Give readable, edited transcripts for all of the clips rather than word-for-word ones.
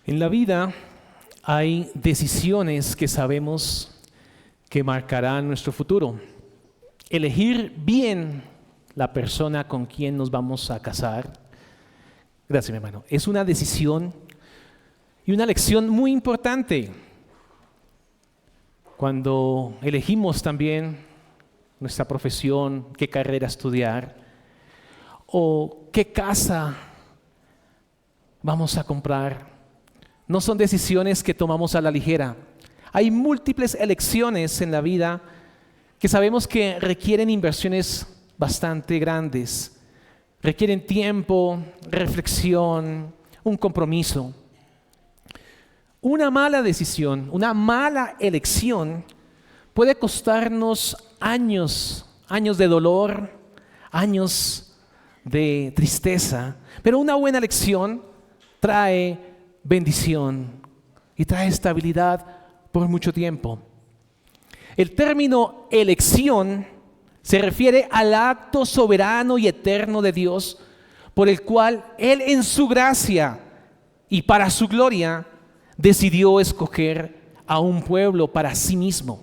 En la vida hay decisiones que sabemos que marcarán nuestro futuro. Elegir bien la persona con quien nos vamos a casar, gracias mi hermano, es una decisión y una lección muy importante. Cuando elegimos también nuestra profesión, qué carrera estudiar o qué casa vamos a comprar, no son decisiones que tomamos a la ligera. Hay múltiples elecciones en la vida que sabemos que requieren inversiones bastante grandes, requieren tiempo, reflexión, un compromiso. Una mala decisión, una mala elección puede costarnos años de dolor, años de tristeza, pero una buena elección trae bendición y trae estabilidad por mucho tiempo. El término elección se refiere al acto soberano y eterno de Dios por el cual Él en su gracia y para su gloria decidió escoger a un pueblo para sí mismo.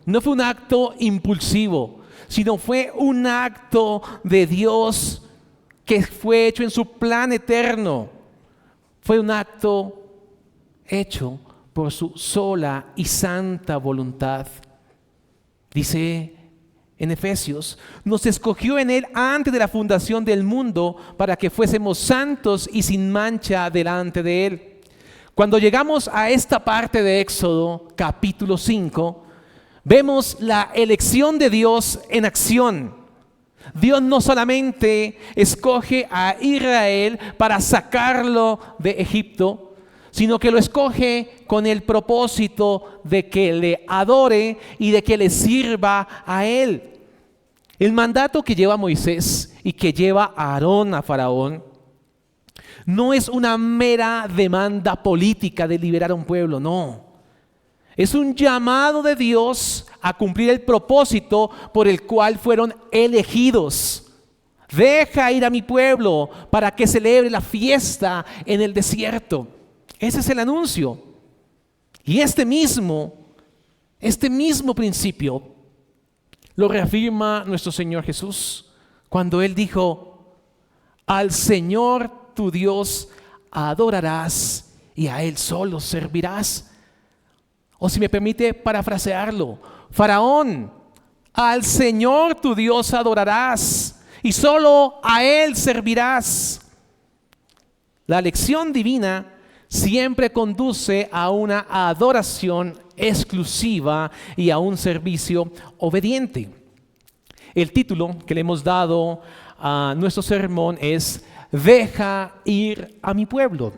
No fue un acto impulsivo, sino fue un acto de Dios que fue hecho en su plan eterno. Fue un acto hecho por su sola y santa voluntad. Dice en Efesios, nos escogió en Él antes de la fundación del mundo para que fuésemos santos y sin mancha delante de Él. Cuando llegamos a esta parte de Éxodo, capítulo 5, vemos la elección de Dios en acción. Dios no solamente escoge a Israel para sacarlo de Egipto, sino que lo escoge con el propósito de que le adore y de que le sirva a Él. El mandato que lleva Moisés y que lleva a Aarón a Faraón no es una mera demanda política de liberar a un pueblo, no. Es un llamado de Dios a cumplir el propósito por el cual fueron elegidos. Deja ir a mi pueblo para que celebre la fiesta en el desierto. Ese es el anuncio. Y este mismo principio lo reafirma nuestro Señor Jesús cuando Él dijo: al Señor tu Dios adorarás y a Él solo servirás. O si me permite parafrasearlo, Faraón, al Señor tu Dios adorarás y solo a Él servirás. La elección divina siempre conduce a una adoración exclusiva y a un servicio obediente. El título que le hemos dado a nuestro sermón es Deja ir a mi pueblo.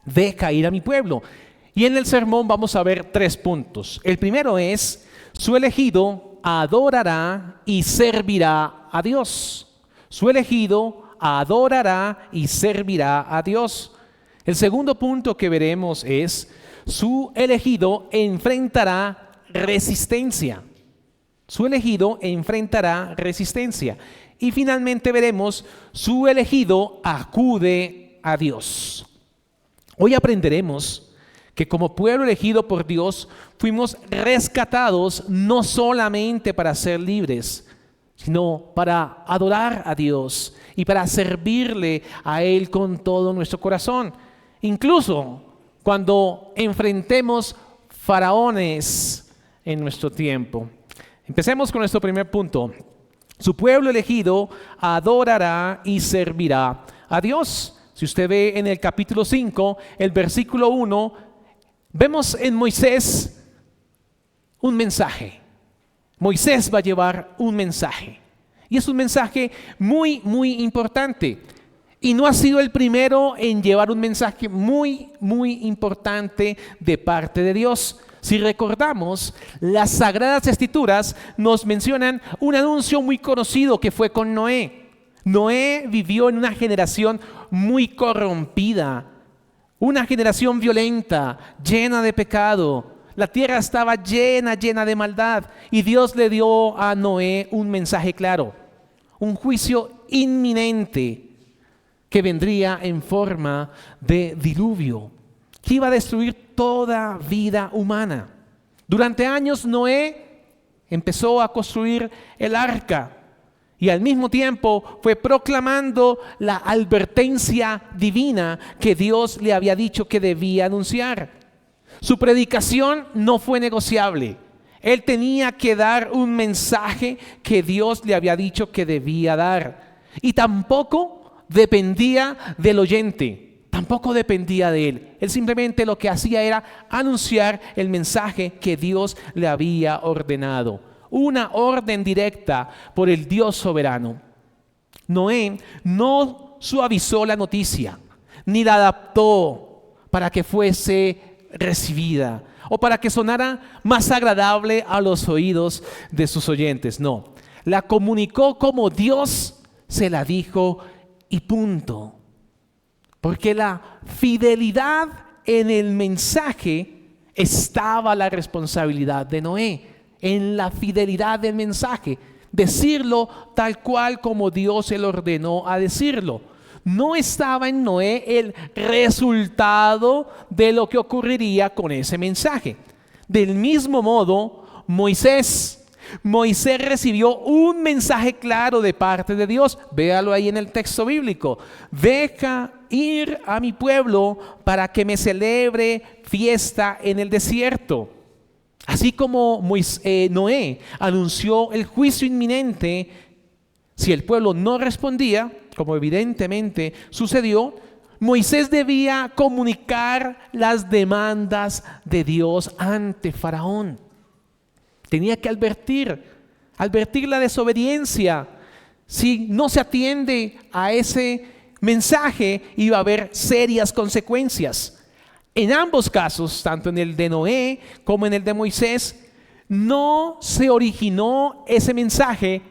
Deja ir a mi pueblo. Y en el sermón vamos a ver 3 puntos. El primero es: su elegido adorará y servirá a Dios. Su elegido adorará y servirá a Dios. El segundo punto que veremos es: su elegido enfrentará resistencia. Su elegido enfrentará resistencia. Y finalmente veremos: su elegido acude a Dios. Hoy aprenderemos que como pueblo elegido por Dios fuimos rescatados no solamente para ser libres, sino para adorar a Dios y para servirle a Él con todo nuestro corazón. Incluso cuando enfrentemos faraones en nuestro tiempo. Empecemos con nuestro primer punto. Su pueblo elegido adorará y servirá a Dios. Si usted ve en el capítulo 5, el versículo 1, vemos en Moisés un mensaje. Moisés va a llevar un mensaje. Y es un mensaje muy importante. Y no ha sido el primero en llevar un mensaje muy importante de parte de Dios. Si recordamos, las Sagradas Escrituras nos mencionan un anuncio muy conocido que fue con Noé. Noé vivió en una generación muy corrompida, una generación violenta, llena de pecado. La tierra estaba llena de maldad. Y Dios le dio a Noé un mensaje claro: un juicio inminente que vendría en forma de diluvio. que iba a destruir toda vida humana. Durante años Noé empezó a construir el arca y al mismo tiempo fue proclamando la advertencia divina que Dios le había dicho que debía anunciar. Su predicación no fue negociable. Él tenía que dar un mensaje que Dios le había dicho que debía dar. Y tampoco dependía del oyente, tampoco dependía de él. Él simplemente lo que hacía era anunciar el mensaje que Dios le había ordenado. Una orden directa por el Dios soberano. Noé no suavizó la noticia, ni la adaptó para que fuese recibida o para que sonara más agradable a los oídos de sus oyentes. No, la comunicó como Dios se la dijo y punto. Porque la fidelidad en el mensaje estaba la responsabilidad de Noé. En la fidelidad del mensaje, decirlo tal cual como Dios se lo ordenó a decirlo. No estaba en Noé el resultado de lo que ocurriría con ese mensaje. Del mismo modo, Moisés recibió un mensaje claro de parte de Dios. Véalo ahí en el texto bíblico. Deja ir a mi pueblo para que me celebre fiesta en el desierto. Así como Noé anunció el juicio inminente, si el pueblo no respondía, como evidentemente sucedió, Moisés debía comunicar las demandas de Dios ante Faraón. Tenía que advertir la desobediencia. Si no se atiende a ese mensaje, iba a haber serias consecuencias. En ambos casos, tanto en el de Noé como en el de Moisés, no se originó ese mensaje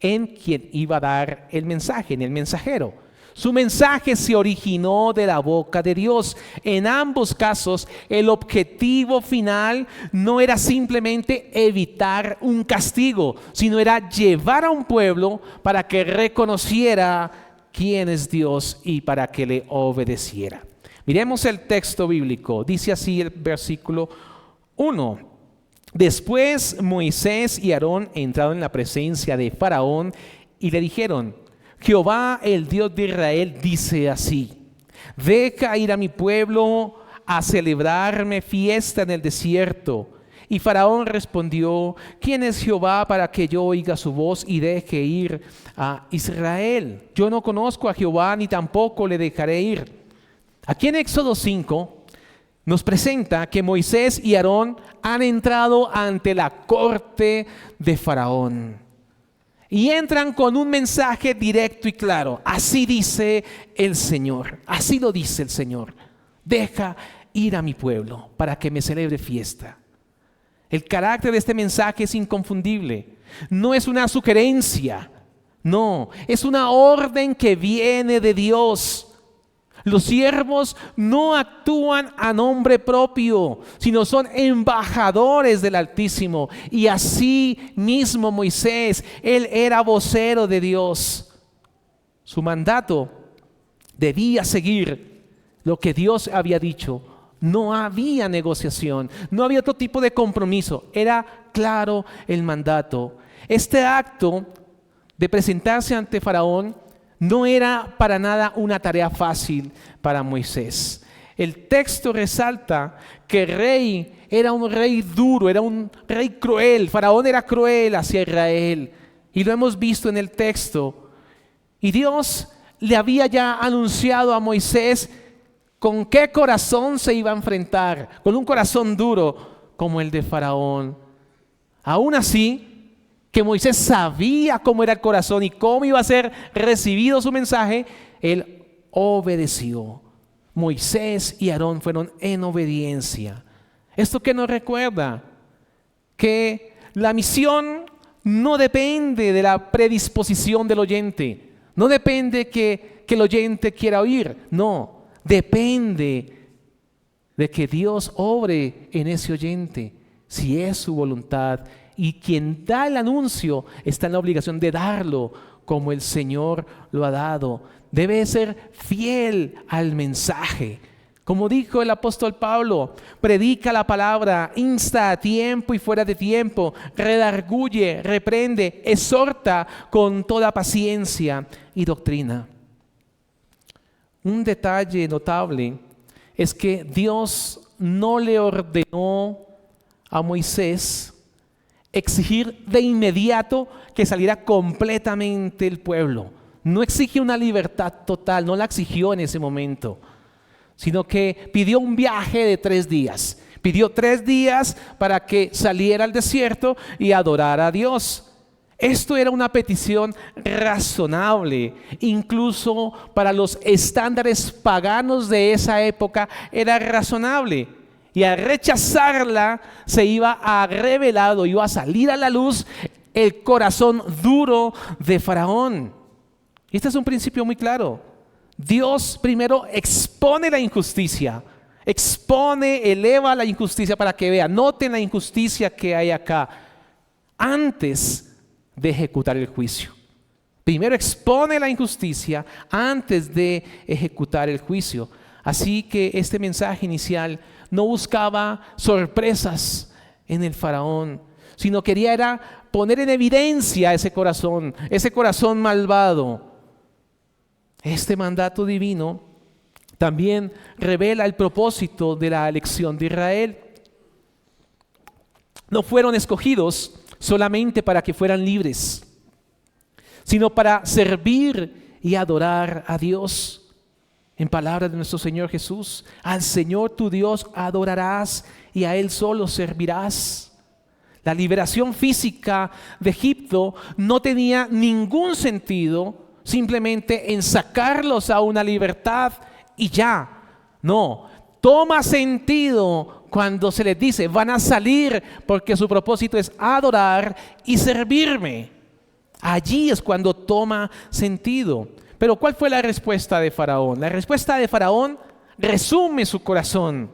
en quien iba a dar el mensaje, en el mensajero. Su mensaje se originó de la boca de Dios. En ambos casos, el objetivo final no era simplemente evitar un castigo, sino era llevar a un pueblo para que reconociera quién es Dios y para que le obedeciera. Miremos el texto bíblico. Dice así el versículo 1. Después Moisés y Aarón entraron en la presencia de Faraón y le dijeron: Jehová, el Dios de Israel, dice así: deja ir a mi pueblo a celebrarme fiesta en el desierto. Y Faraón respondió: ¿quién es Jehová para que yo oiga su voz y deje ir a Israel? Yo no conozco a Jehová, ni tampoco le dejaré ir. Aquí en Éxodo 5 nos presenta que Moisés y Aarón han entrado ante la corte de Faraón. Y entran con un mensaje directo y claro. Así dice el Señor, así lo dice el Señor: deja ir a mi pueblo para que me celebre fiesta. El carácter de este mensaje es inconfundible. No es una sugerencia, no, es una orden que viene de Dios. Los siervos no actúan a nombre propio, sino son embajadores del Altísimo. Y así mismo Moisés, él era vocero de Dios. Su mandato debía seguir lo que Dios había dicho. No había negociación, no había otro tipo de compromiso. Era claro el mandato. Este acto de presentarse ante Faraón no era para nada una tarea fácil para Moisés. El texto resalta que el rey era un rey duro, era un rey cruel. Faraón era cruel hacia Israel. Y lo hemos visto en el texto. Y Dios le había ya anunciado a Moisés con qué corazón se iba a enfrentar. Con un corazón duro como el de Faraón. Aún así, que Moisés sabía cómo era el corazón y cómo iba a ser recibido su mensaje, él obedeció. Moisés y Aarón fueron en obediencia. ¿Esto qué nos recuerda? Que la misión no depende de la predisposición del oyente. No depende que el oyente quiera oír. No, depende de que Dios obre en ese oyente, si es su voluntad. Y quien da el anuncio está en la obligación de darlo como el Señor lo ha dado. Debe ser fiel al mensaje, Como dijo el apóstol Pablo, predica la palabra, insta a tiempo y fuera de tiempo, redarguye, reprende, exhorta con toda paciencia y doctrina. Un detalle notable es que Dios no le ordenó a Moisés exigir de inmediato que saliera completamente el pueblo. No exige una libertad total, no la exigió en ese momento, sino que pidió un viaje de 3 días. Pidió 3 días para que saliera al desierto y adorara a Dios. Esto era una petición razonable, incluso para los estándares paganos de esa época era razonable. Y al rechazarla se iba a revelar o iba a salir a la luz el corazón duro de Faraón. Y este es un principio muy claro. Dios primero expone la injusticia, eleva la injusticia para que vean. Noten la injusticia que hay acá antes de ejecutar el juicio. Primero expone la injusticia antes de ejecutar el juicio. Así que este mensaje inicial no buscaba sorpresas en el faraón, sino quería era poner en evidencia ese corazón malvado. Este mandato divino también revela el propósito de la elección de Israel. No fueron escogidos solamente para que fueran libres, sino para servir y adorar a Dios. En palabras de nuestro Señor Jesús, al Señor tu Dios adorarás y a Él solo servirás. La liberación física de Egipto no tenía ningún sentido simplemente en sacarlos a una libertad y ya. No, toma sentido cuando se les dice van a salir porque su propósito es adorar y servirme. Allí es cuando toma sentido. Pero ¿cuál fue la respuesta de Faraón? La respuesta de Faraón resume su corazón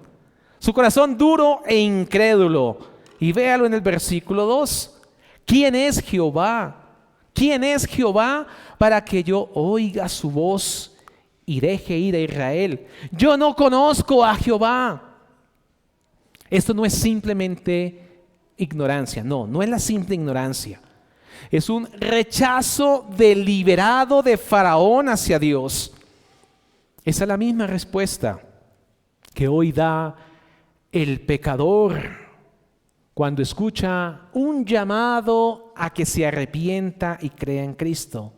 duro e incrédulo. Y véalo en el versículo 2. ¿Quién es Jehová? ¿Quién es Jehová para que yo oiga su voz y deje ir a Israel? Yo no conozco a Jehová. Esto no es simplemente ignorancia, no es la simple ignorancia. Es un rechazo deliberado de Faraón hacia Dios. Esa es la misma respuesta que hoy da el pecador cuando escucha un llamado a que se arrepienta y crea en Cristo.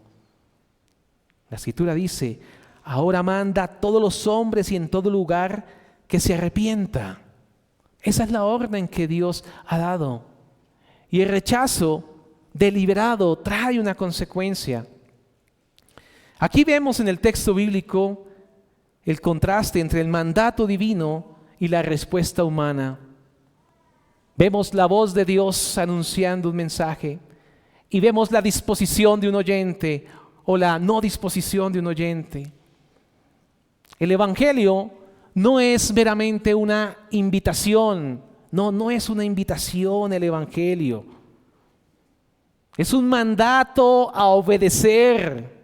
La Escritura dice, ahora manda a todos los hombres y en todo lugar que se arrepienta. Esa es la orden que Dios ha dado. Y el rechazo deliberado trae una consecuencia. Aquí vemos en el texto bíblico el contraste entre el mandato divino y la respuesta humana. Vemos la voz de Dios anunciando un mensaje y vemos la disposición de un oyente o la no disposición de un oyente. El Evangelio no es meramente una invitación, no es una invitación el Evangelio. Es un mandato a obedecer.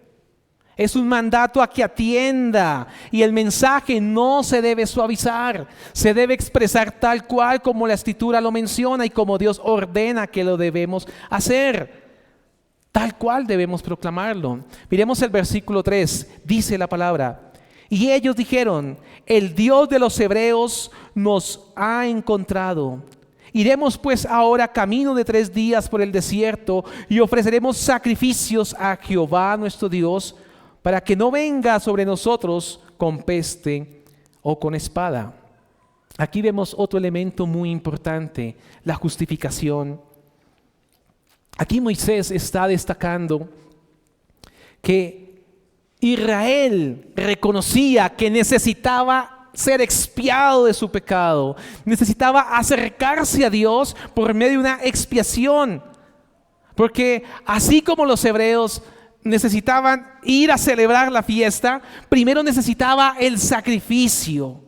Es un mandato a que atienda y el mensaje no se debe suavizar, se debe expresar tal cual como la Escritura lo menciona y como Dios ordena que lo debemos hacer. Tal cual debemos proclamarlo. Miremos el versículo 3, dice la palabra: y ellos dijeron, el Dios de los hebreos nos ha encontrado. Iremos pues ahora camino de 3 días por el desierto y ofreceremos sacrificios a Jehová nuestro Dios, para que no venga sobre nosotros con peste o con espada. Aquí vemos otro elemento muy importante, la justificación. Aquí Moisés está destacando que Israel reconocía que necesitaba ser expiado de su pecado, necesitaba acercarse a Dios por medio de una expiación, porque así como los hebreos necesitaban ir a celebrar la fiesta, primero necesitaba el sacrificio.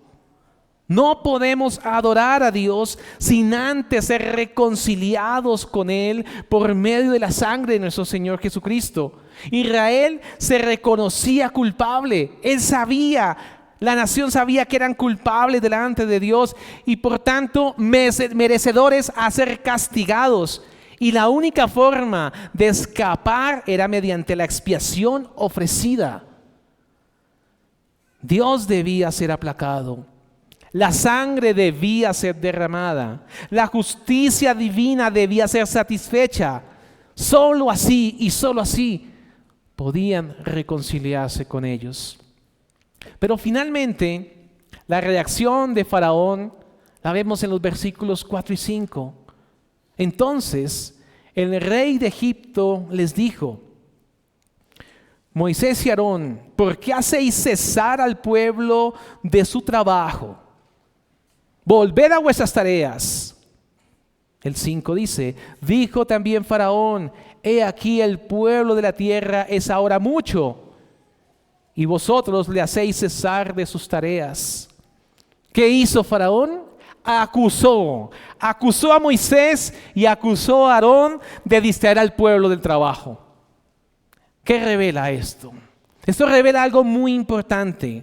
No podemos adorar a Dios sin antes ser reconciliados con Él por medio de la sangre de nuestro Señor Jesucristo. Israel se reconocía culpable, él sabía La nación sabía que eran culpables delante de Dios y por tanto merecedores a ser castigados. Y la única forma de escapar era mediante la expiación ofrecida. Dios debía ser aplacado. La sangre debía ser derramada. La justicia divina debía ser satisfecha. Solo así y solo así podían reconciliarse con ellos. Pero finalmente, la reacción de Faraón la vemos en los versículos 4 y 5. Entonces, el rey de Egipto les dijo: Moisés y Aarón, ¿por qué hacéis cesar al pueblo de su trabajo? Volved a vuestras tareas. El 5 dice: dijo también Faraón: he aquí el pueblo de la tierra es ahora mucho, y vosotros le hacéis cesar de sus tareas. ¿Qué hizo Faraón? Acusó a Moisés y acusó a Aarón de distraer al pueblo del trabajo. ¿Qué revela esto? Esto revela algo muy importante.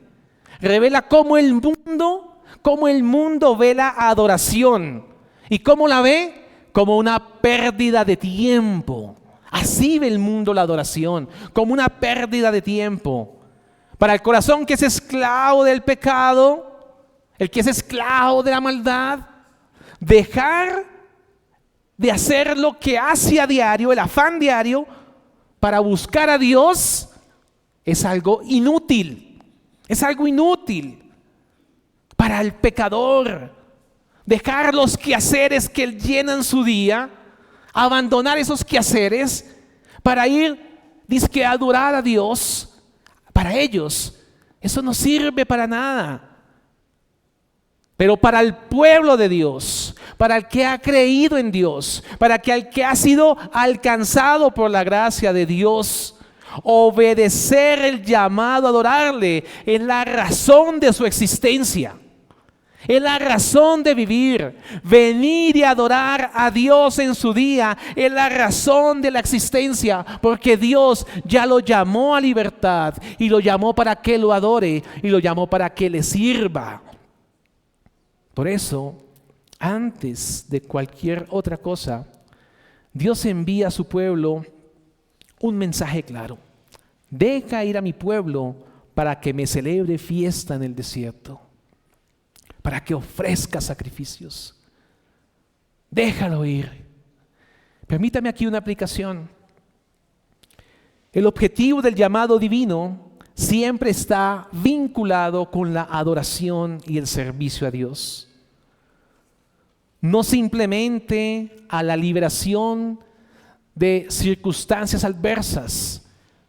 Revela cómo el mundo ve la adoración. ¿Y cómo la ve? Como una pérdida de tiempo. Así ve el mundo la adoración, como una pérdida de tiempo. Para el corazón que es esclavo del pecado, el que es esclavo de la maldad, dejar de hacer lo que hace a diario, el afán diario, para buscar a Dios, es algo inútil. Es algo inútil para el pecador. Dejar los quehaceres que llenan su día, abandonar esos quehaceres para ir dizque a adorar a Dios. Para ellos eso no sirve para nada. Pero para el pueblo de Dios, para el que ha creído en Dios, para el que ha sido alcanzado por la gracia de Dios, obedecer el llamado a adorarle es la razón de su existencia. Es la razón de vivir. Venir y adorar a Dios en su día es la razón de la existencia, porque Dios ya lo llamó a libertad y lo llamó para que lo adore y lo llamó para que le sirva. Por eso, antes de cualquier otra cosa, Dios envía a su pueblo un mensaje claro: deja ir a mi pueblo para que me celebre fiesta en el desierto, para que ofrezca sacrificios. Déjalo ir. Permítame aquí una aplicación. El objetivo del llamado divino siempre está vinculado con la adoración y el servicio a Dios. No simplemente a la liberación de circunstancias adversas.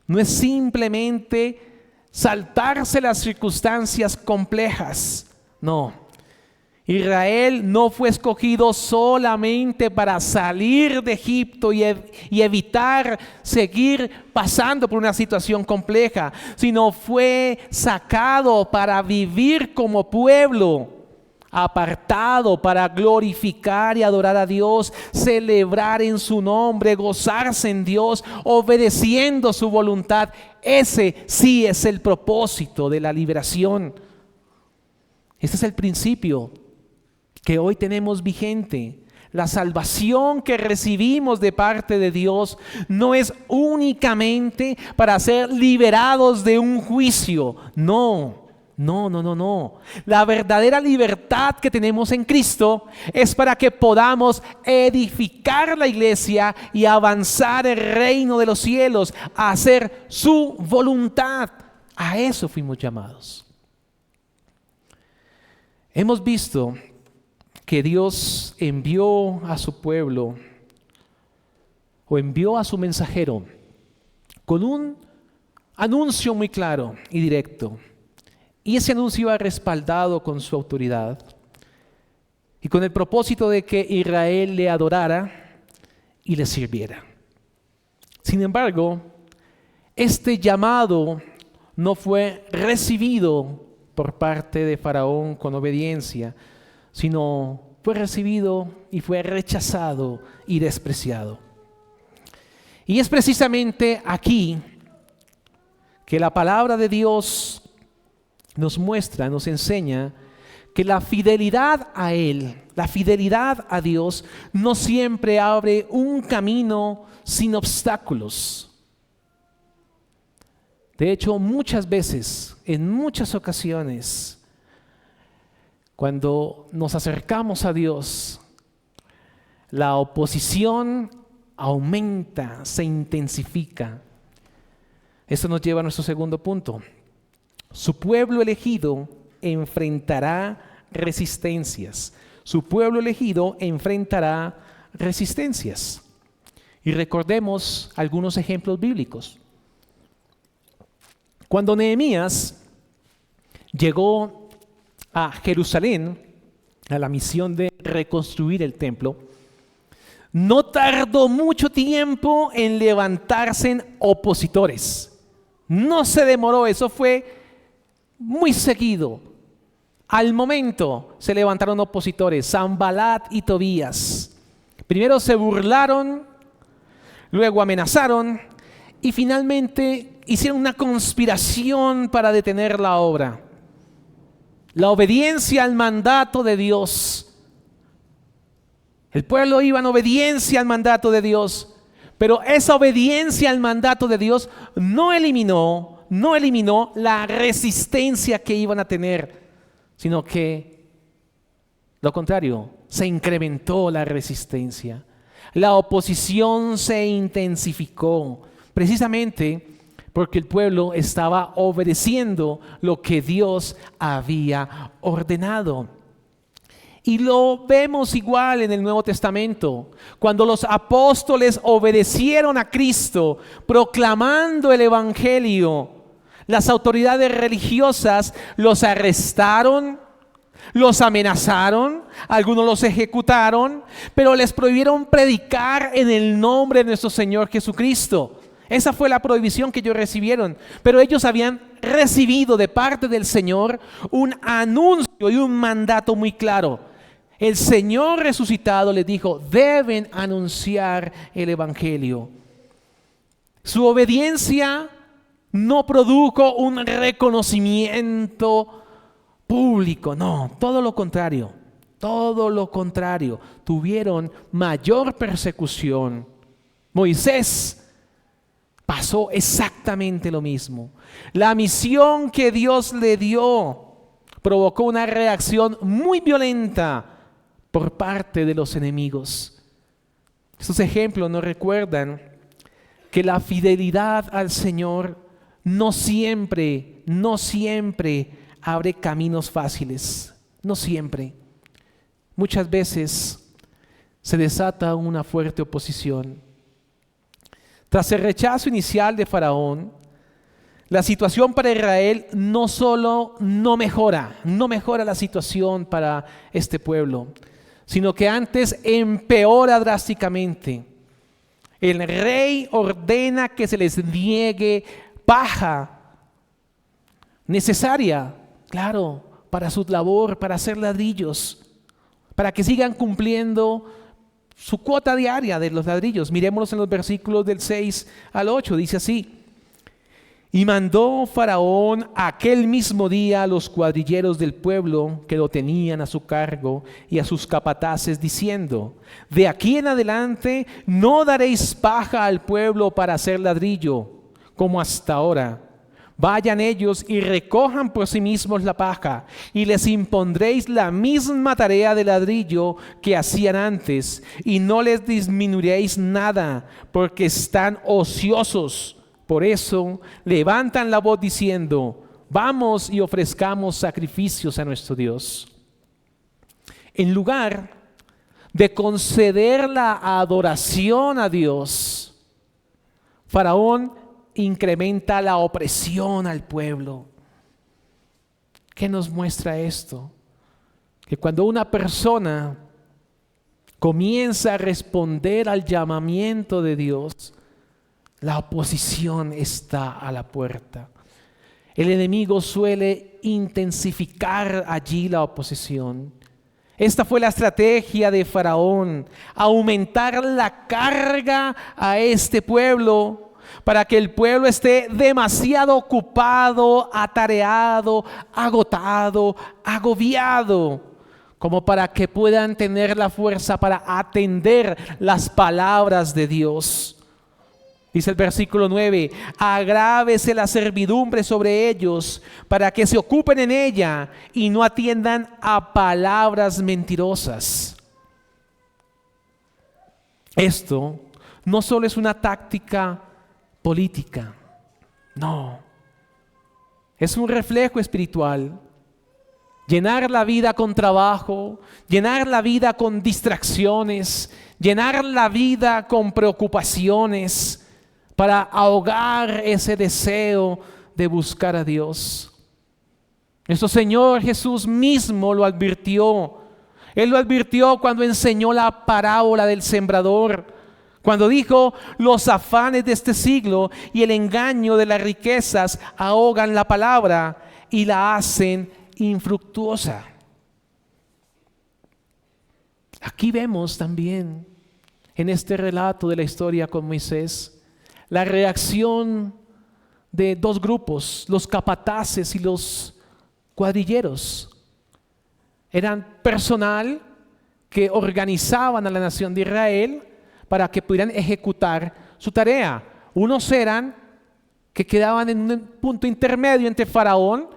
No es simplemente saltarse las circunstancias complejas. No. Israel no fue escogido solamente para salir de Egipto y evitar seguir pasando por una situación compleja, sino fue sacado para vivir como pueblo, apartado para glorificar y adorar a Dios, celebrar en su nombre, gozarse en Dios, obedeciendo su voluntad. Ese sí es el propósito de la liberación. Este es el principio que hoy tenemos vigente. La salvación que recibimos de parte de Dios no es únicamente para ser liberados de un juicio. No. La verdadera libertad que tenemos en Cristo es para que podamos edificar la iglesia y avanzar el reino de los cielos, a hacer su voluntad. A eso fuimos llamados. Hemos visto que Dios envió a su pueblo, o envió a su mensajero con un anuncio muy claro y directo. Y ese anuncio iba respaldado con su autoridad y con el propósito de que Israel le adorara y le sirviera. Sin embargo, este llamado no fue recibido por parte de Faraón con obediencia, sino fue recibido y fue rechazado y despreciado. Y es precisamente aquí que la palabra de Dios nos muestra, nos enseña que la fidelidad a Él, la fidelidad a Dios, no siempre abre un camino sin obstáculos. De hecho, muchas veces, en muchas ocasiones, cuando nos acercamos a Dios, la oposición aumenta, se intensifica. Esto nos lleva a nuestro segundo punto. Su pueblo elegido enfrentará resistencias. Su pueblo elegido enfrentará resistencias. Y recordemos algunos ejemplos bíblicos. Cuando Nehemías llegó a Jerusalén, a la misión de reconstruir el templo, no tardó mucho tiempo en levantarse opositores. No se demoró, eso fue muy seguido. Al momento se levantaron opositores, Sanbalat y Tobías. Primero se burlaron, luego amenazaron y finalmente hicieron una conspiración para detener la obra. La obediencia al mandato de Dios. El pueblo iba en obediencia al mandato de Dios, pero esa obediencia al mandato de Dios no eliminó la resistencia que iban a tener, sino que, lo contrario, se incrementó la resistencia. La oposición se intensificó, precisamente porque el pueblo estaba obedeciendo lo que Dios había ordenado. Y lo vemos igual en el Nuevo Testamento, cuando los apóstoles obedecieron a Cristo, proclamando el Evangelio. Las autoridades religiosas los arrestaron, los amenazaron, algunos los ejecutaron, pero les prohibieron predicar en el nombre de nuestro Señor Jesucristo. Esa fue la prohibición que ellos recibieron, pero ellos habían recibido de parte del Señor un anuncio y un mandato muy claro. El Señor resucitado les dijo, deben anunciar el Evangelio. Su obediencia no produjo un reconocimiento público, no, todo lo contrario, tuvieron mayor persecución. Moisés pasó exactamente lo mismo. La misión que Dios le dio provocó una reacción muy violenta por parte de los enemigos. Estos ejemplos nos recuerdan que la fidelidad al Señor no siempre abre caminos fáciles, no siempre. Muchas veces se desata una fuerte oposición. Tras el rechazo inicial de Faraón, la situación para Israel no solo no mejora la situación para este pueblo, sino que antes empeora drásticamente. El rey ordena que se les niegue paja necesaria, claro, para su labor, para hacer ladrillos, para que sigan cumpliendo su cuota diaria de los ladrillos. Miremoslos en los versículos del 6 al 8, dice así: y mandó Faraón aquel mismo día a los cuadrilleros del pueblo que lo tenían a su cargo y a sus capataces, diciendo: de aquí en adelante no daréis paja al pueblo para hacer ladrillo, como hasta ahora. Vayan ellos y recojan por sí mismos la paja, y les impondréis la misma tarea de ladrillo que hacían antes, y no les disminuiréis nada, porque están ociosos. Por eso levantan la voz diciendo: vamos y ofrezcamos sacrificios a nuestro Dios. En lugar de conceder la adoración a Dios, Faraón incrementa la opresión al pueblo. ¿Qué nos muestra esto? Que cuando una persona comienza a responder al llamamiento de Dios, la oposición está a la puerta. El enemigo suele intensificar allí la oposición. Esta fue la estrategia de Faraón: aumentar la carga a este pueblo para que el pueblo esté demasiado ocupado, atareado, agotado, agobiado, como para que puedan tener la fuerza para atender las palabras de Dios. Dice el versículo 9: agrávese la servidumbre sobre ellos para que se ocupen en ella y no atiendan a palabras mentirosas. Esto no solo es una táctica política, no, es un reflejo espiritual. Llenar la vida con trabajo, llenar la vida con distracciones, llenar la vida con preocupaciones para ahogar ese deseo de buscar a Dios. Nuestro Señor Jesús mismo lo advirtió. Él lo advirtió cuando enseñó la parábola del sembrador, cuando dijo: los afanes de este siglo y el engaño de las riquezas ahogan la palabra y la hacen infructuosa. Aquí vemos también en este relato de la historia con Moisés la reacción de dos grupos, los capataces y los cuadrilleros. Eran personal que organizaban a la nación de Israel para que pudieran ejecutar su tarea. Unos eran que quedaban en un punto intermedio entre Faraón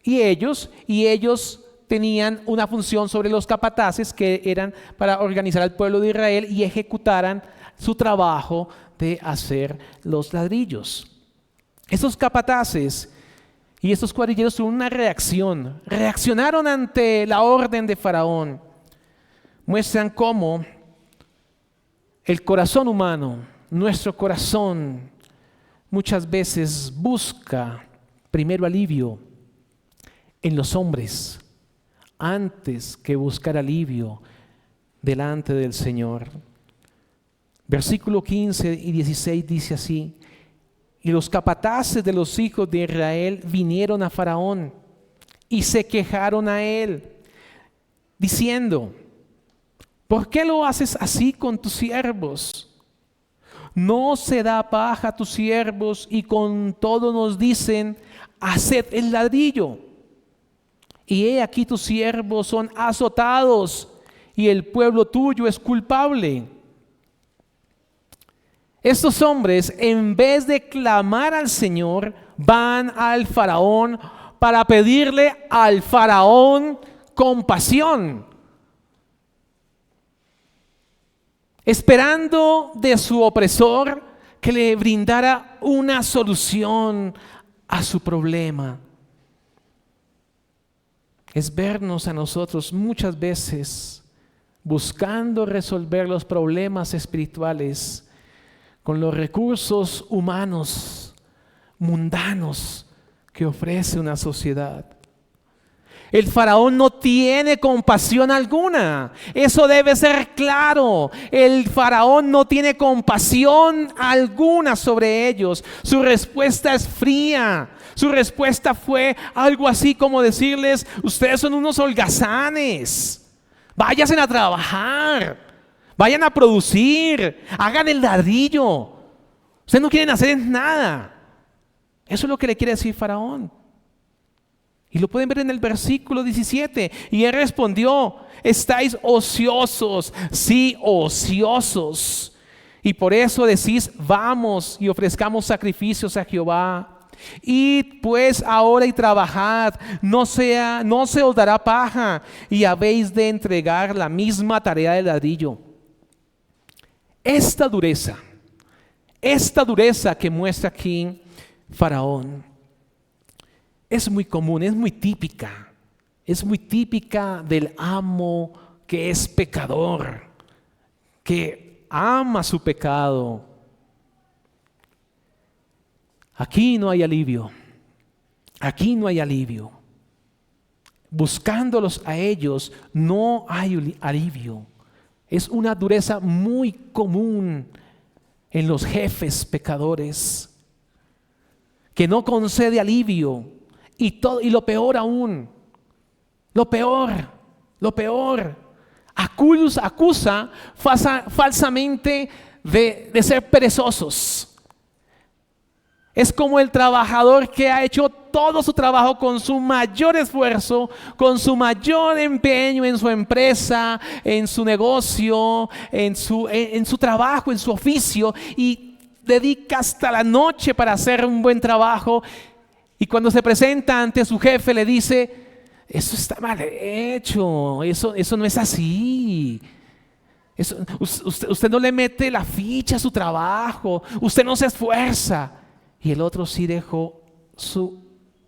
y ellos tenían una función sobre los capataces que eran para organizar al pueblo de Israel y ejecutaran su trabajo de hacer los ladrillos. Esos capataces y estos cuadrilleros tuvieron una reaccionaron ante la orden de Faraón. Muestran cómo el corazón humano, nuestro corazón, muchas veces busca primero alivio en los hombres antes que buscar alivio delante del Señor. Versículo 15 y 16 dice así: y los capataces de los hijos de Israel vinieron a Faraón y se quejaron a él, diciendo: ¿por qué lo haces así con tus siervos? No se da paja a tus siervos y con todo nos dicen: haced el ladrillo. Y he aquí tus siervos son azotados y el pueblo tuyo es culpable. Estos hombres, en vez de clamar al Señor, van al faraón para pedirle al faraón compasión, esperando de su opresor que le brindara una solución a su problema. Es vernos a nosotros muchas veces buscando resolver los problemas espirituales con los recursos humanos, mundanos que ofrece una sociedad. El faraón no tiene compasión alguna. Eso debe ser claro. El faraón no tiene compasión alguna sobre ellos. Su respuesta es fría. Su respuesta fue algo así como decirles: ustedes son unos holgazanes. Váyanse a trabajar. Vayan a producir. Hagan el ladrillo. Ustedes no quieren hacer nada. Eso es lo que le quiere decir Faraón. Y lo pueden ver en el versículo 17. Y él respondió: estáis ociosos, sí, ociosos. Y por eso decís: vamos y ofrezcamos sacrificios a Jehová. Id pues ahora y trabajad, no se os dará paja, y habéis de entregar la misma tarea de ladrillo. Esta dureza que muestra aquí Faraón es muy común, es muy típica del amo que es pecador, que ama su pecado. Aquí no hay alivio. Buscándolos a ellos no hay alivio. Es una dureza muy común en los jefes pecadores, que no concede alivio. Y lo peor aún, lo peor, acusa falsamente de ser perezosos. Es como el trabajador que ha hecho todo su trabajo con su mayor esfuerzo, con su mayor empeño en su empresa, en su negocio, en su trabajo, en su oficio, y dedica hasta la noche para hacer un buen trabajo. Y cuando se presenta ante su jefe le dice: eso está mal hecho, eso no es así. Usted no le mete la ficha a su trabajo, usted no se esfuerza. Y el otro sí dejó su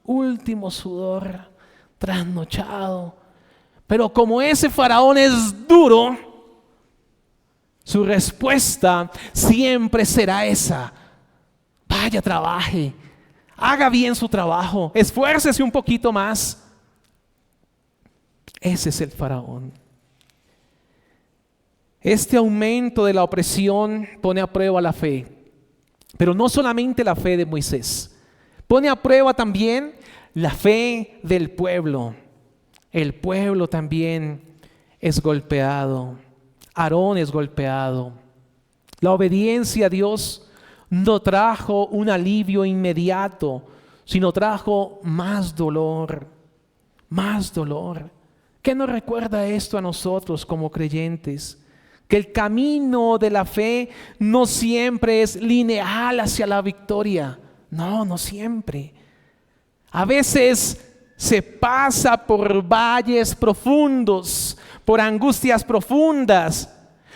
último sudor trasnochado. Pero como ese faraón es duro, su respuesta siempre será esa: vaya, trabaje, haga bien su trabajo, esfuércese un poquito más. Ese es el faraón. Este aumento de la opresión pone a prueba la fe. Pero no solamente la fe de Moisés, pone a prueba también la fe del pueblo. El pueblo también es golpeado. Aarón es golpeado. La obediencia a Dios no trajo un alivio inmediato, sino trajo más dolor, más dolor. ¿Qué nos recuerda esto a nosotros como creyentes? Que el camino de la fe no siempre es lineal hacia la victoria. No, no siempre. A veces se pasa por valles profundos, por angustias profundas.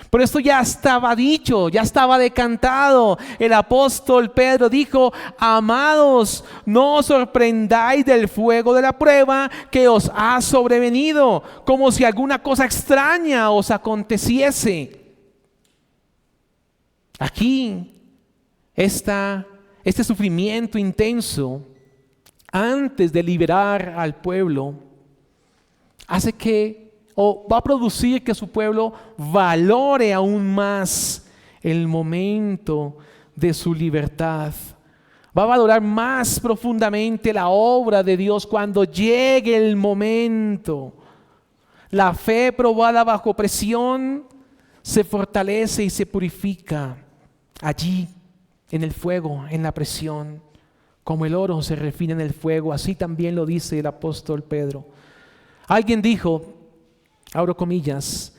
Pero esto ya estaba dicho, ya estaba decantado. El apóstol Pedro dijo: amados, no os sorprendáis del fuego de la prueba que os ha sobrevenido, como si alguna cosa extraña os aconteciese. Aquí está este sufrimiento intenso antes de liberar al pueblo, hace que, o va a producir que su pueblo valore aún más el momento de su libertad. Va a valorar más profundamente la obra de Dios cuando llegue el momento. La fe probada bajo presión se fortalece y se purifica allí, en el fuego, en la presión. Como el oro se refina en el fuego, así también lo dice el apóstol Pedro. Alguien dijo, abro comillas: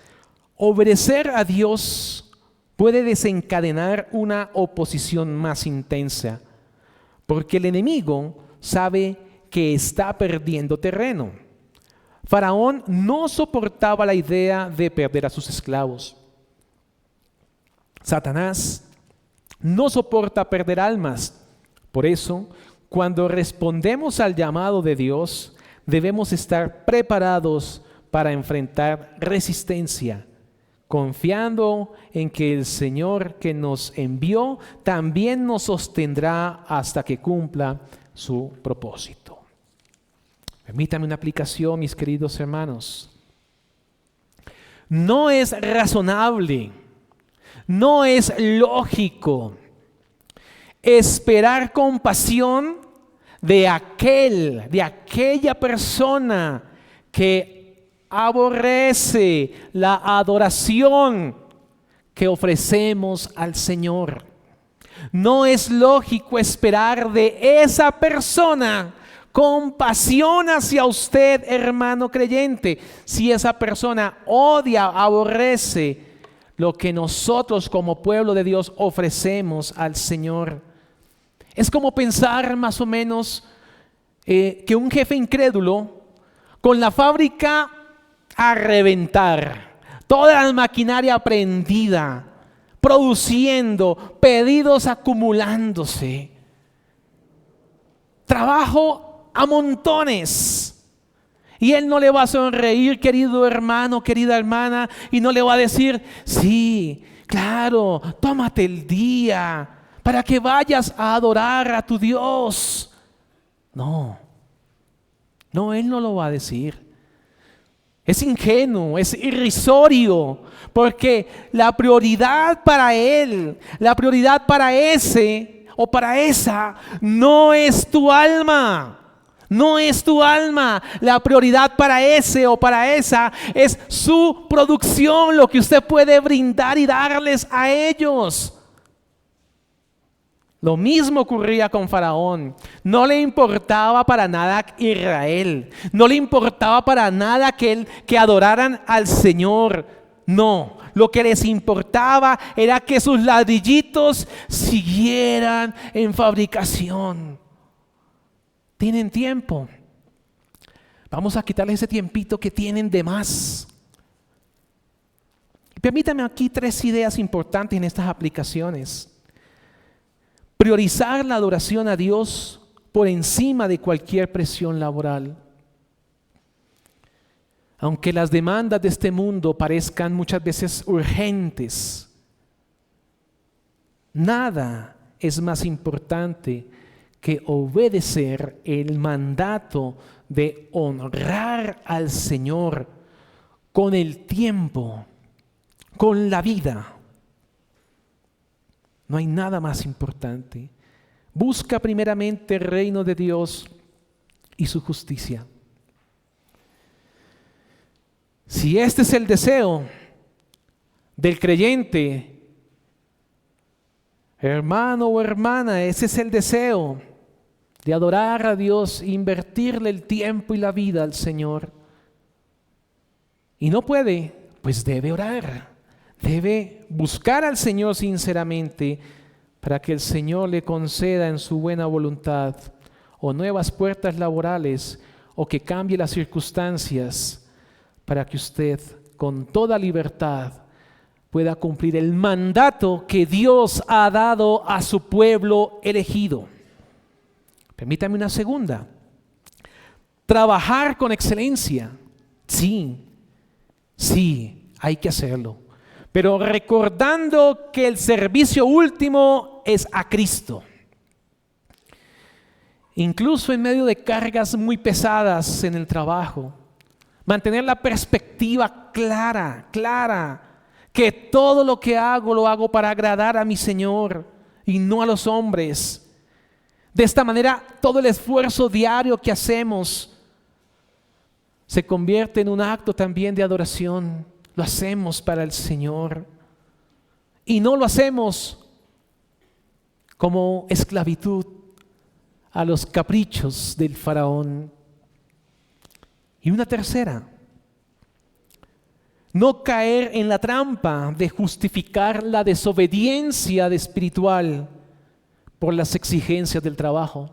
obedecer a Dios puede desencadenar una oposición más intensa, porque el enemigo sabe que está perdiendo terreno. Faraón no soportaba la idea de perder a sus esclavos. Satanás no soporta perder almas. Por eso, cuando respondemos al llamado de Dios, debemos estar preparados para enfrentar resistencia, confiando en que el Señor que nos envió también nos sostendrá hasta que cumpla su propósito. Permítanme una aplicación, mis queridos hermanos. No es razonable, no es lógico esperar compasión de aquella persona que aborrece la adoración que ofrecemos al Señor. No es lógico esperar de esa persona compasión hacia usted, hermano creyente, si esa persona odia, aborrece lo que nosotros como pueblo de Dios ofrecemos al Señor. Es como pensar más o menos que un jefe incrédulo con la fábrica a reventar, toda la maquinaria prendida, produciendo, pedidos acumulándose, trabajo a montones, y él no le va a sonreír, querido hermano, querida hermana, y no le va a decir: sí, claro, tómate el día para que vayas a adorar a tu Dios. No, él no lo va a decir. Es ingenuo, es irrisorio, porque la prioridad para él, la prioridad para ese o para esa, no es tu alma. No es tu alma. La prioridad para ese o para esa es su producción, lo que usted puede brindar y darles a ellos. Lo mismo ocurría con Faraón. No le importaba para nada Israel. No le importaba para nada que adoraran al Señor. No, lo que les importaba era que sus ladrillitos siguieran en fabricación. Tienen tiempo. Vamos a quitarles ese tiempito que tienen de más. Permítame aquí 3 ideas importantes en estas aplicaciones. Priorizar la adoración a Dios por encima de cualquier presión laboral. Aunque las demandas de este mundo parezcan muchas veces urgentes, nada es más importante que obedecer el mandato de honrar al Señor con el tiempo, con la vida. No hay nada más importante. Busca primeramente el reino de Dios y su justicia. Si este es el deseo del creyente, hermano o hermana, ese es el deseo de adorar a Dios, invertirle el tiempo y la vida al Señor. Y no puede, pues debe orar. Debe buscar al Señor sinceramente para que el Señor le conceda en su buena voluntad o nuevas puertas laborales o que cambie las circunstancias para que usted con toda libertad pueda cumplir el mandato que Dios ha dado a su pueblo elegido. Permítame una segunda. Trabajar con excelencia. Sí, hay que hacerlo. Pero recordando que el servicio último es a Cristo. Incluso en medio de cargas muy pesadas en el trabajo, mantener la perspectiva clara, que todo lo que hago lo hago para agradar a mi Señor y no a los hombres. De esta manera, todo el esfuerzo diario que hacemos se convierte en un acto también de adoración. Lo hacemos para el Señor y no lo hacemos como esclavitud a los caprichos del faraón. Y una tercera, no caer en la trampa de justificar la desobediencia espiritual por las exigencias del trabajo.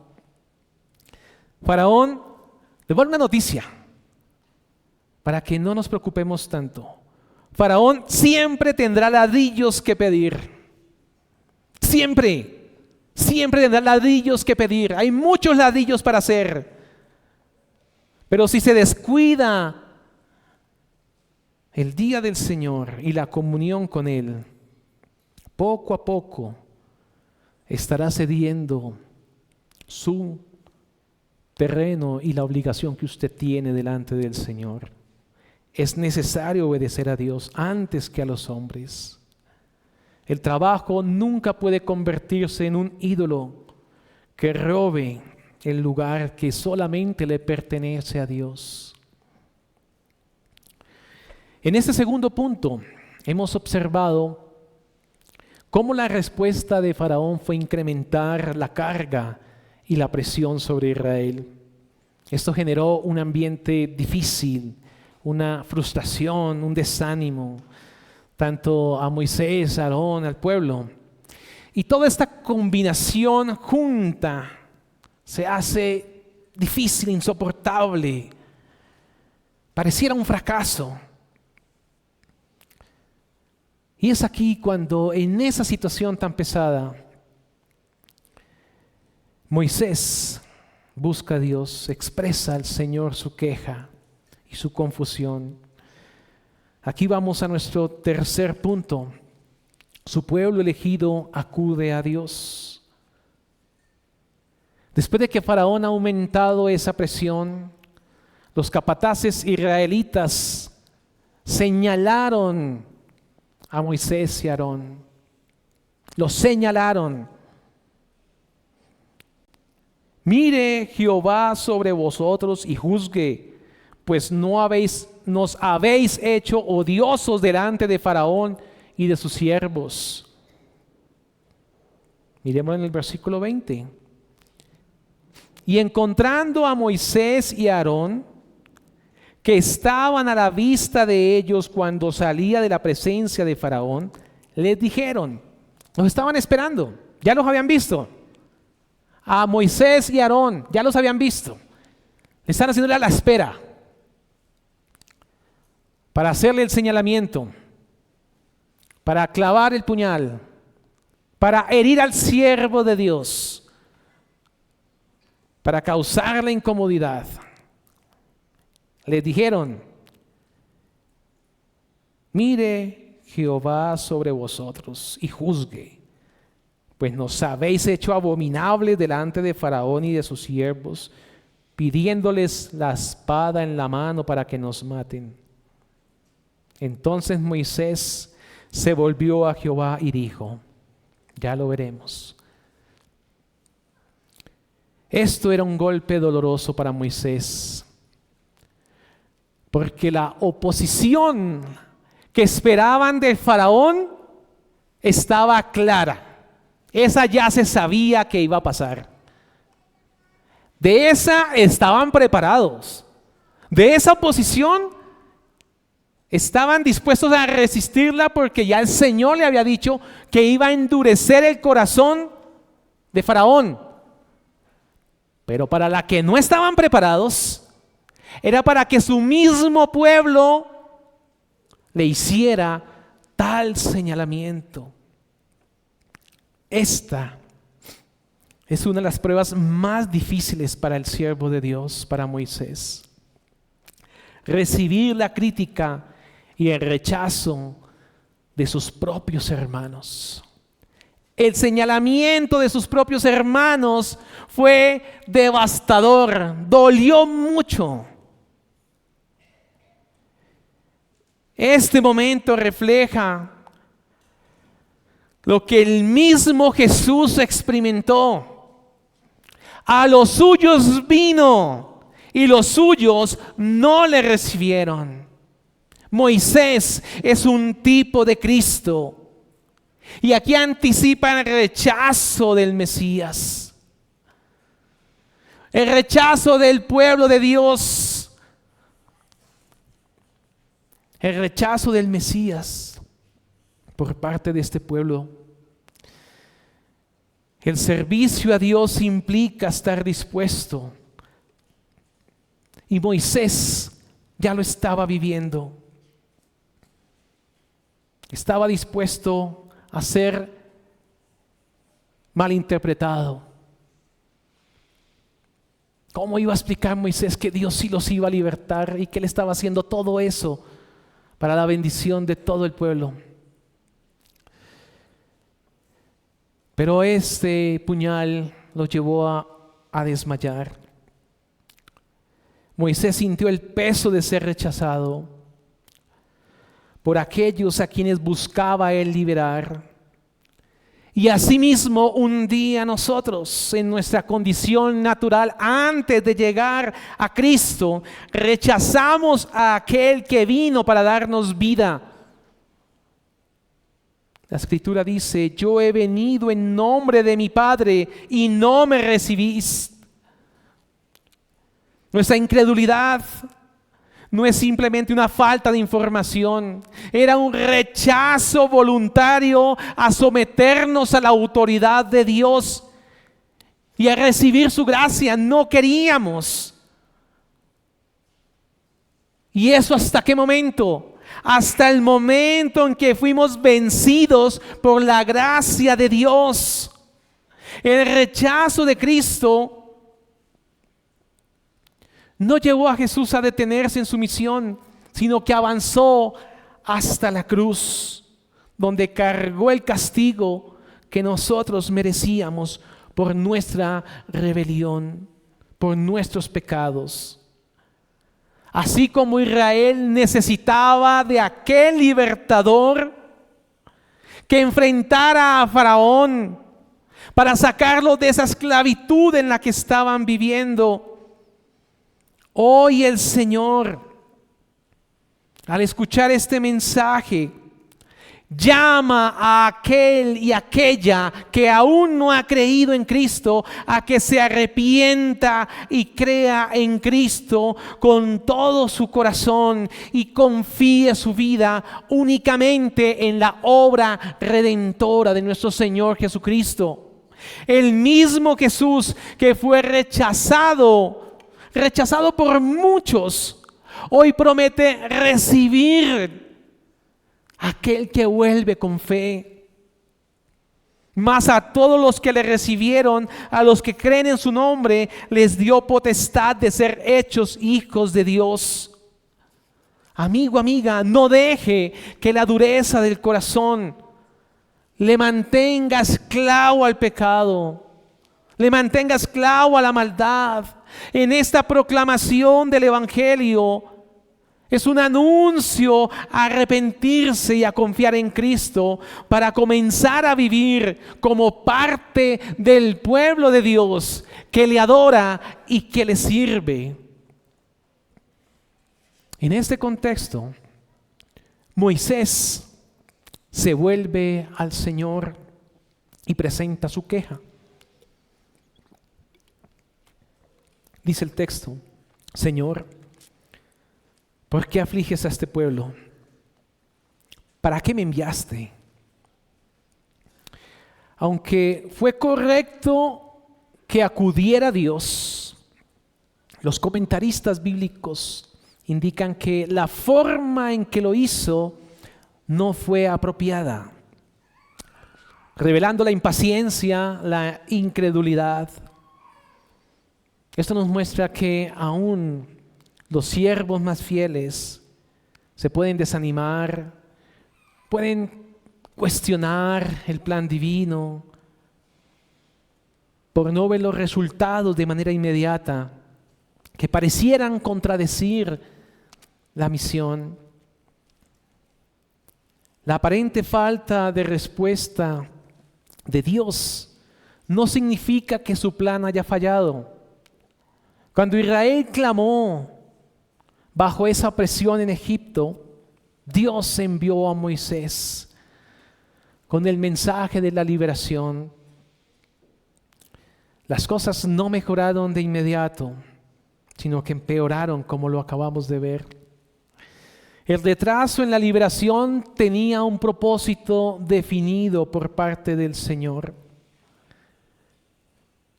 Faraón, le voy a dar una noticia para que no nos preocupemos tanto. Faraón siempre tendrá ladrillos que pedir. Siempre tendrá ladrillos que pedir. Hay muchos ladrillos para hacer. Pero si se descuida el día del Señor y la comunión con Él, poco a poco estará cediendo su terreno y la obligación que usted tiene delante del Señor. Es necesario obedecer a Dios antes que a los hombres. El trabajo nunca puede convertirse en un ídolo que robe el lugar que solamente le pertenece a Dios. En este segundo punto hemos observado cómo la respuesta de Faraón fue incrementar la carga y la presión sobre Israel. Esto generó un ambiente difícil, una frustración, un desánimo, tanto a Moisés, a Aarón, al pueblo. Y toda esta combinación junta se hace difícil, insoportable. Pareciera un fracaso. Y es aquí cuando en esa situación tan pesada, Moisés busca a Dios, expresa al Señor su queja y su confusión. Aquí vamos a nuestro tercer punto. Su pueblo elegido acude a Dios. Después de que Faraón ha aumentado esa presión, los capataces israelitas señalaron a Moisés y Aarón. Los señalaron. Mire Jehová sobre vosotros y juzgue, pues nos habéis hecho odiosos delante de Faraón y de sus siervos. Miremos en el versículo 20. Y encontrando a Moisés y a Aarón, que estaban a la vista de ellos cuando salía de la presencia de Faraón, les dijeron, los estaban esperando, ya los habían visto. A Moisés y a Aarón, ya los habían visto. Están haciéndole a la espera para hacerle el señalamiento, para clavar el puñal, para herir al siervo de Dios, para causarle incomodidad. Les dijeron, mire Jehová sobre vosotros y juzgue, pues nos habéis hecho abominables delante de Faraón y de sus siervos, pidiéndoles la espada en la mano para que nos maten. Entonces Moisés se volvió a Jehová y dijo, ya lo veremos. Esto era un golpe doloroso para Moisés, porque la oposición que esperaban del Faraón estaba clara. Esa ya se sabía que iba a pasar. De esa estaban preparados. De esa oposición estaban dispuestos a resistirla, porque ya el Señor le había dicho que iba a endurecer el corazón de Faraón. Pero para la que no estaban preparados, era para que su mismo pueblo le hiciera tal señalamiento. Esta es una de las pruebas más difíciles para el siervo de Dios, para Moisés. Recibir la crítica y el rechazo de sus propios hermanos. El señalamiento de sus propios hermanos fue devastador, dolió mucho. Este momento refleja lo que el mismo Jesús experimentó. A los suyos vino y los suyos no le recibieron. Moisés es un tipo de Cristo. Y aquí anticipa el rechazo del Mesías. El rechazo del pueblo de Dios. El rechazo del Mesías por parte de este pueblo. El servicio a Dios implica estar dispuesto. Y Moisés ya lo estaba viviendo. Estaba dispuesto a ser malinterpretado. ¿Cómo iba a explicar Moisés que Dios sí los iba a libertar y que él estaba haciendo todo eso para la bendición de todo el pueblo? Pero este puñal lo llevó a desmayar. Moisés sintió el peso de ser rechazado por aquellos a quienes buscaba él liberar. Y asimismo, un día nosotros, en nuestra condición natural, antes de llegar a Cristo, rechazamos a aquel que vino para darnos vida. La Escritura dice, yo he venido en nombre de mi Padre y no me recibís. Nuestra incredulidad no es simplemente una falta de información, era un rechazo voluntario a someternos a la autoridad de Dios y a recibir su gracia. No queríamos. ¿Y eso hasta qué momento? Hasta el momento en que fuimos vencidos por la gracia de Dios. El rechazo de Cristo no llevó a Jesús a detenerse en su misión, sino que avanzó hasta la cruz, donde cargó el castigo que nosotros merecíamos por nuestra rebelión, por nuestros pecados. Así como Israel necesitaba de aquel libertador que enfrentara a Faraón para sacarlo de esa esclavitud en la que estaban viviendo, hoy el Señor, al escuchar este mensaje, llama a aquel y aquella que aún no ha creído en Cristo a que se arrepienta y crea en Cristo con todo su corazón y confíe su vida únicamente en la obra redentora de nuestro Señor Jesucristo. El mismo Jesús que fue rechazado por muchos, hoy promete recibir aquel que vuelve con fe. Mas a todos los que le recibieron, a los que creen en su nombre, les dio potestad de ser hechos hijos de Dios. Amigo, amiga, no deje que la dureza del corazón le mantenga esclavo al pecado, le mantenga esclavo a la maldad. En esta proclamación del Evangelio es un anuncio a arrepentirse y a confiar en Cristo para comenzar a vivir como parte del pueblo de Dios que le adora y que le sirve. En este contexto, Moisés se vuelve al Señor y presenta su queja. Dice el texto: Señor, ¿por qué afliges a este pueblo? ¿Para qué me enviaste? Aunque fue correcto que acudiera a Dios, los comentaristas bíblicos indican que la forma en que lo hizo no fue apropiada, revelando la impaciencia, la incredulidad. Esto nos muestra que aún los siervos más fieles se pueden desanimar, pueden cuestionar el plan divino por no ver los resultados de manera inmediata, que parecieran contradecir la misión. La aparente falta de respuesta de Dios no significa que su plan haya fallado. Cuando Israel clamó bajo esa presión en Egipto, Dios envió a Moisés con el mensaje de la liberación. Las cosas no mejoraron de inmediato, sino que empeoraron, como lo acabamos de ver. El retraso en la liberación tenía un propósito definido por parte del Señor: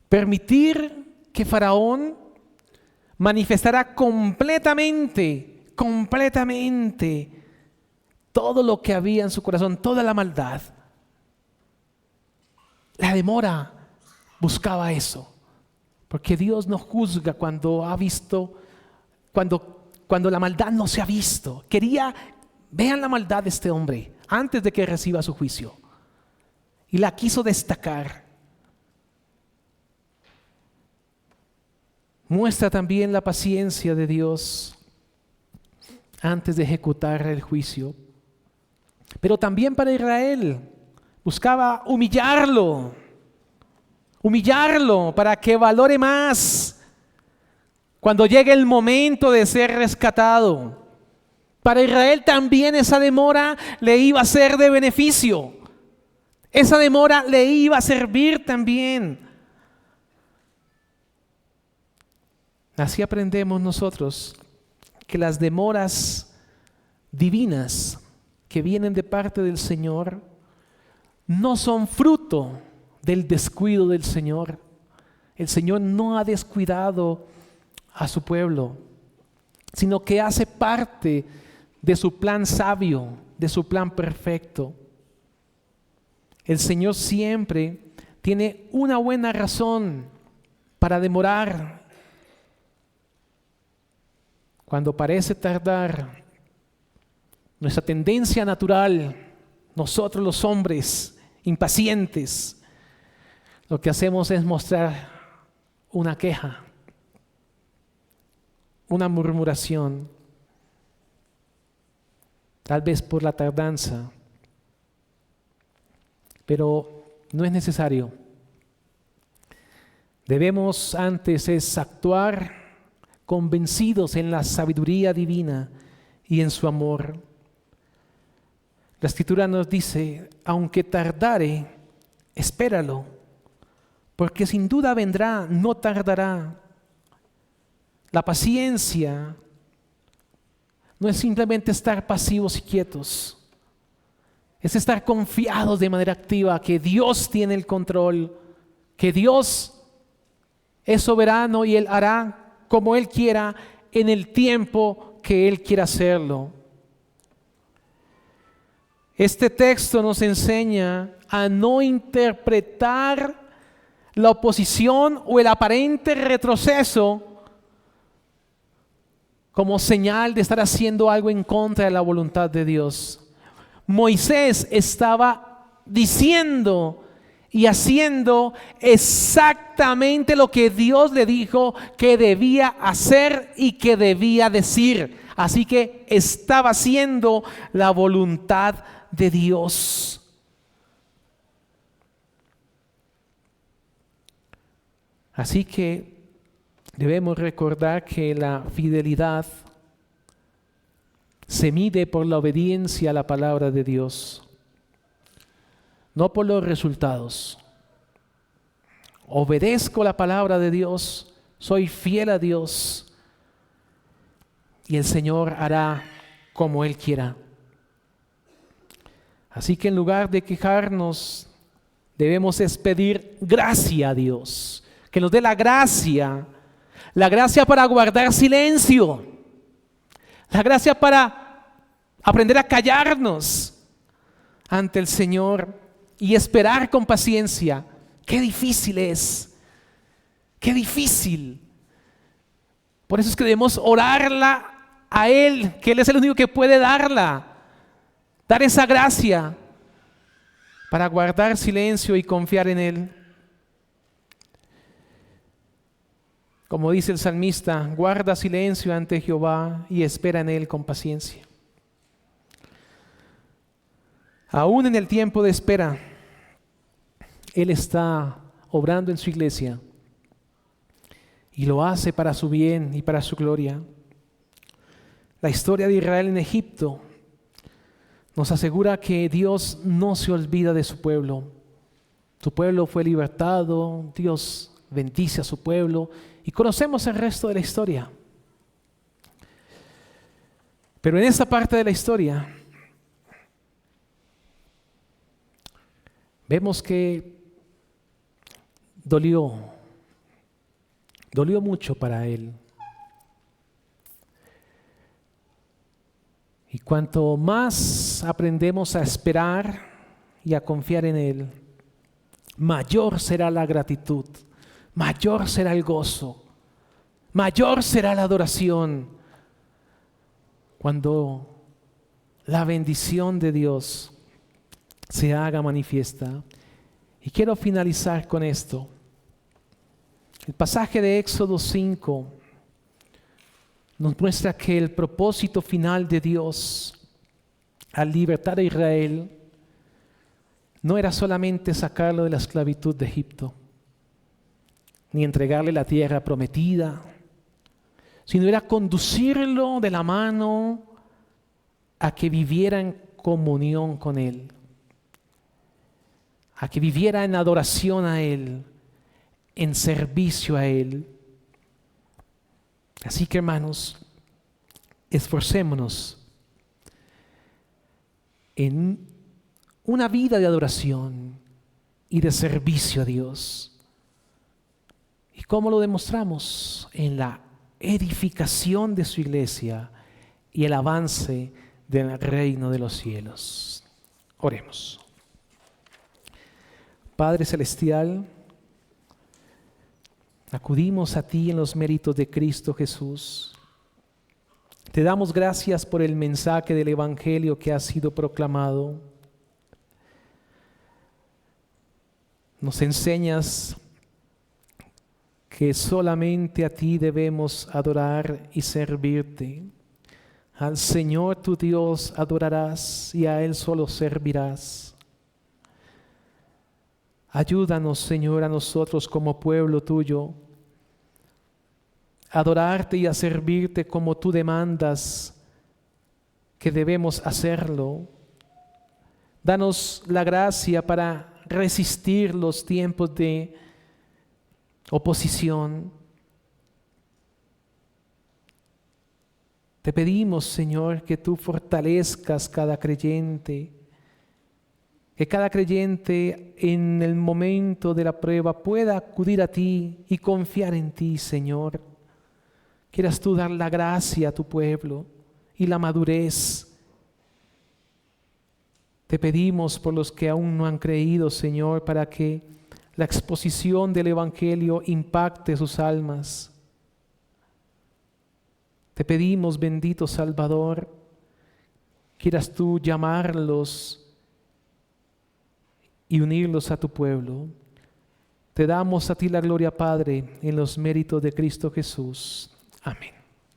permitir que Faraón manifestara completamente todo lo que había en su corazón, toda la maldad. La demora buscaba eso, porque Dios no juzga cuando la maldad no se ha visto. Vean la maldad de este hombre antes de que reciba su juicio, y la quiso destacar. Muestra también la paciencia de Dios antes de ejecutar el juicio. Pero también para Israel buscaba humillarlo para que valore más cuando llegue el momento de ser rescatado. Para Israel también esa demora le iba a ser de beneficio. Esa demora le iba a servir también. Así aprendemos nosotros que las demoras divinas que vienen de parte del Señor no son fruto del descuido del Señor. El Señor no ha descuidado a su pueblo, sino que hace parte de su plan sabio, de su plan perfecto. El Señor siempre tiene una buena razón para demorar. Cuando parece tardar, nuestra tendencia natural, nosotros los hombres impacientes, lo que hacemos es mostrar una queja, una murmuración, tal vez por la tardanza, pero no es necesario. Debemos antes actuar convencidos en la sabiduría divina y en su amor. La Escritura nos dice, aunque tardare, espéralo, porque sin duda vendrá, no tardará. La paciencia no es simplemente estar pasivos y quietos, es estar confiados de manera activa que Dios tiene el control, que Dios es soberano y Él hará como Él quiera en el tiempo que Él quiera hacerlo. Este texto nos enseña a no interpretar la oposición o el aparente retroceso como señal de estar haciendo algo en contra de la voluntad de Dios. Moisés estaba diciendo y haciendo exactamente lo que Dios le dijo que debía hacer y que debía decir. Así que estaba haciendo la voluntad de Dios. Así que debemos recordar que la fidelidad se mide por la obediencia a la palabra de Dios, no por los resultados. Obedezco la palabra de Dios, soy fiel a Dios y el Señor hará como Él quiera. Así que en lugar de quejarnos, debemos es pedir gracia a Dios, que nos dé la gracia para guardar silencio, la gracia para aprender a callarnos ante el Señor y esperar con paciencia. Qué difícil es, qué difícil. Por eso es que debemos orarla a Él, que Él es el único que puede dar esa gracia para guardar silencio y confiar en Él. Como dice el salmista, guarda silencio ante Jehová y espera en Él con paciencia. Aún en el tiempo de espera, Él está obrando en su iglesia y lo hace para su bien y para su gloria. La historia de Israel en Egipto nos asegura que Dios no se olvida de su pueblo. Su pueblo fue libertado, Dios bendice a su pueblo y conocemos el resto de la historia. Pero en esta parte de la historia vemos que dolió mucho para él. Y cuanto más aprendemos a esperar y a confiar en Él, mayor será la gratitud, mayor será el gozo, mayor será la adoración cuando la bendición de Dios se haga manifiesta. Y quiero finalizar con esto. El pasaje de Éxodo 5 nos muestra que el propósito final de Dios al libertar a Israel no era solamente sacarlo de la esclavitud de Egipto, ni entregarle la tierra prometida, sino era conducirlo de la mano a que viviera en comunión con Él, a que viviera en adoración a Él, en servicio a Él. Así que, hermanos, esforcémonos en una vida de adoración y de servicio a Dios. ¿Y cómo lo demostramos? En la edificación de su iglesia y el avance del reino de los cielos. Oremos. Padre Celestial, acudimos a ti en los méritos de Cristo Jesús. Te damos gracias por el mensaje del Evangelio que ha sido proclamado. Nos enseñas que solamente a ti debemos adorar y servirte. Al Señor tu Dios adorarás y a Él solo servirás. Ayúdanos, Señor, a nosotros como pueblo tuyo, a adorarte y a servirte como tú demandas que debemos hacerlo, Danos la gracia para resistir los tiempos de oposición. Te pedimos, Señor, que tú fortalezcas cada creyente, que cada creyente en el momento de la prueba pueda acudir a ti y confiar en ti, Señor. Quieras tú dar la gracia a tu pueblo y la madurez. Te pedimos por los que aún no han creído, Señor, para que la exposición del Evangelio impacte sus almas. Te pedimos, bendito Salvador, quieras tú llamarlos y unirlos a tu pueblo. Te damos a ti la gloria, Padre, en los méritos de Cristo Jesús. Amén.